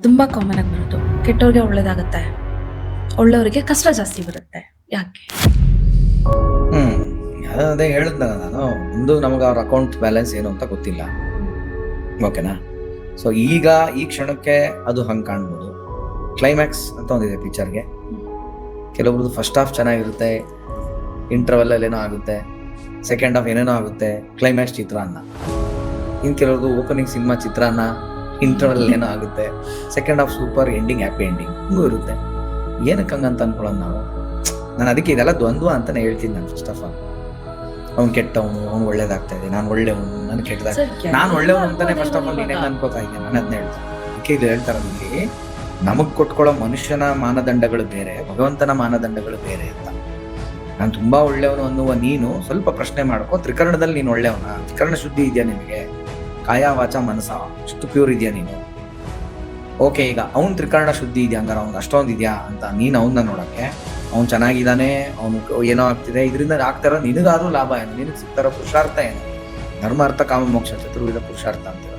ತುಂಬಾ ಕಾಮನ್ ಆಗಿ ಬರೋದು. ಕೆಟ್ಟವ್ರಿಗೆ ಒಳ್ಳೇದಾಗತ್ತೆ, ಒಳ್ಳೆಯವರಿಗೆ ಕಷ್ಟ ಜಾಸ್ತಿ ಬರುತ್ತೆ. ಯಾಕೆ? ಅದೇ ಹೇಳಿದ್ನಲ್ಲ ನಾನು, ಒಂದು ನಮಗೆ ಅವ್ರ ಅಕೌಂಟ್ ಬ್ಯಾಲೆನ್ಸ್ ಏನು ಅಂತ ಗೊತ್ತಿಲ್ಲ. ಓಕೆನಾ? ಸೊ ಈಗ ಈ ಕ್ಷಣಕ್ಕೆ ಅದು ಹಂಗೆ ಕಾಣ್ಬೋದು. ಕ್ಲೈಮ್ಯಾಕ್ಸ್ ಅಂತ ಒಂದಿದೆ ಪಿಕ್ಚರ್ಗೆ. ಕೆಲವೊಬ್ರದ್ದು ಫಸ್ಟ್ ಹಾಫ್ ಚೆನ್ನಾಗಿರುತ್ತೆ, ಇಂಟರ್ವಲ್ ಏನೋ ಆಗುತ್ತೆ, ಸೆಕೆಂಡ್ ಹಾಫ್ ಏನೇನೋ ಆಗುತ್ತೆ, ಕ್ಲೈಮ್ಯಾಕ್ಸ್ ಚಿತ್ರಾನ್ನ. ಇನ್ನು ಕೆಲವ್ರದ್ದು ಓಪನಿಂಗ್ ಸಿನಿಮಾ ಚಿತ್ರಾನ್ನ, ಇಂಟರ್ವಲ್ ಏನೋ ಆಗುತ್ತೆ, second half super, ending happy ending, ಹಿಂಗೂ ಇರುತ್ತೆ. ಏನಕ್ಕೆ ಹಂಗಂತ ಅನ್ಕೊಳ್ಳೋದು ನಾವು? ನಾನು ಅದಕ್ಕೆ ಇದೆಲ್ಲ ದ್ವಂದ್ವ ಅಂತಾನೆ ಹೇಳ್ತೀನಿ. ನಾನು ಫಸ್ಟ್ ಆಫ್ ಆಲ್ ಅವ್ನು ಕೆಟ್ಟವನು, ಅವ್ನು ಒಳ್ಳೇದಾಗ್ತಾ ಇದೆ, ನಾನು ಒಳ್ಳೆಯವನು, ನಾನು ಕೆಟ್ಟದಾಗ, ನಾನು ಒಳ್ಳೆಯವನು ಅಂತಾನೆ ಫಸ್ಟ್ ಆಫ್ ಆಲ್ ನೀನೇ ಅನ್ಕೋತಾ ಇದ್ದೆ. ನಾನು ಅದನ್ನ ಹೇಳ್ತೀನಿ. ಅದಕ್ಕೆ ಇದು ಹೇಳ್ತಾರಲ್ಲ, ಇಲ್ಲಿ ನಮಗ್ ಕೊಟ್ಕೊಳ್ಳೋ ಮನುಷ್ಯನ ಮಾನದಂಡಗಳು ಬೇರೆ, ಭಗವಂತನ ಮಾನದಂಡಗಳು ಬೇರೆ ಅಂತ. ನಾನು ತುಂಬಾ ಒಳ್ಳೆಯವನು ಅನ್ನುವ ನೀನು ಸ್ವಲ್ಪ ಪ್ರಶ್ನೆ ಮಾಡ್ಕೋ, ತ್ರಿಕರಣದಲ್ಲಿ ನೀನು ಒಳ್ಳೆಯವನ? ತ್ರಿಕರಣ ಶುದ್ಧಿ ಇದೆಯಾ ನಿನಗೆ? ಕಾಯ ವಾಚ ಮನಸ ಅಷ್ಟು ಪ್ಯೂರ್ ಇದೆಯಾ ನೀನು? ಓಕೆ, ಈಗ ಅವ್ನು ತ್ರಿಕರಣ ಶುದ್ಧಿ ಇದೆಯಾ, ಹಂಗಾರ ಅವ್ನು ಅಷ್ಟೊಂದು ಇದೆಯಾ ಅಂತ ನೀನು ಅವನ್ನ ನೋಡಕ್ಕೆ, ಅವ್ನು ಚೆನ್ನಾಗಿದ್ದಾನೆ, ಅವನು ಏನೋ ಆಗ್ತಿದೆ, ಇದರಿಂದ ಆಗ್ತಾರೋ ನಿನಗಾದ್ರೂ ಲಾಭ ಏನು? ನಿನಗೆ ಸಿಗ್ತಾರೋ ಪುರುಷಾರ್ಥ ಏನು? ಧರ್ಮಾರ್ಥ ಕಾಮ ಮೋಕ್ಷ ಚತುರ್ವಿಧ ಪುರುಷಾರ್ಥ ಅಂತೀರ.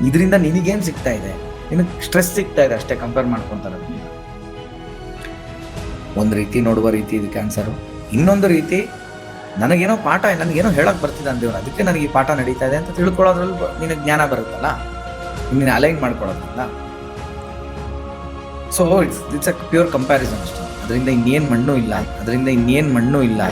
ಇದರಿಂದ ನಿನಗೇನು ಸಿಗ್ತಾ ಇದೆ? ನಿನಗೆ ಸ್ಟ್ರೆಸ್ ಸಿಗ್ತಾ ಇದೆ ಅಷ್ಟೇ, ಕಂಪೇರ್ ಮಾಡ್ಕೊಂತಾರೆ. ಒಂದು ರೀತಿ ನೋಡುವ ರೀತಿ ಇದಕ್ಕೆ ಆನ್ಸರು. ಇನ್ನೊಂದು ರೀತಿ, ನನಗೇನೋ ಪಾಠ, ನನಗೇನೋ ಹೇಳಕ್ ಬರ್ತಿದೆ ಅಂದೇವ್ರು, ಅದಕ್ಕೆ ನನಗೆ ಈ ಪಾಠ ನಡೀತಾ ಇದೆ ಅಂತ ತಿಳ್ಕೊಳ್ಳೋದ್ರಲ್ಲಿ ನಿನಗೆ ಜ್ಞಾನ ಬರುತ್ತಲ್ಲ, ನೀನು ಅಲೈನ್ ಮಾಡ್ಕೊಳ್ಳೋದ್ರಲ್ಲ. So it's a pure comparison ಅಷ್ಟೇ. ಅದರಿಂದ ಇನ್ನೇನು ಮಣ್ಣು ಇಲ್ಲ.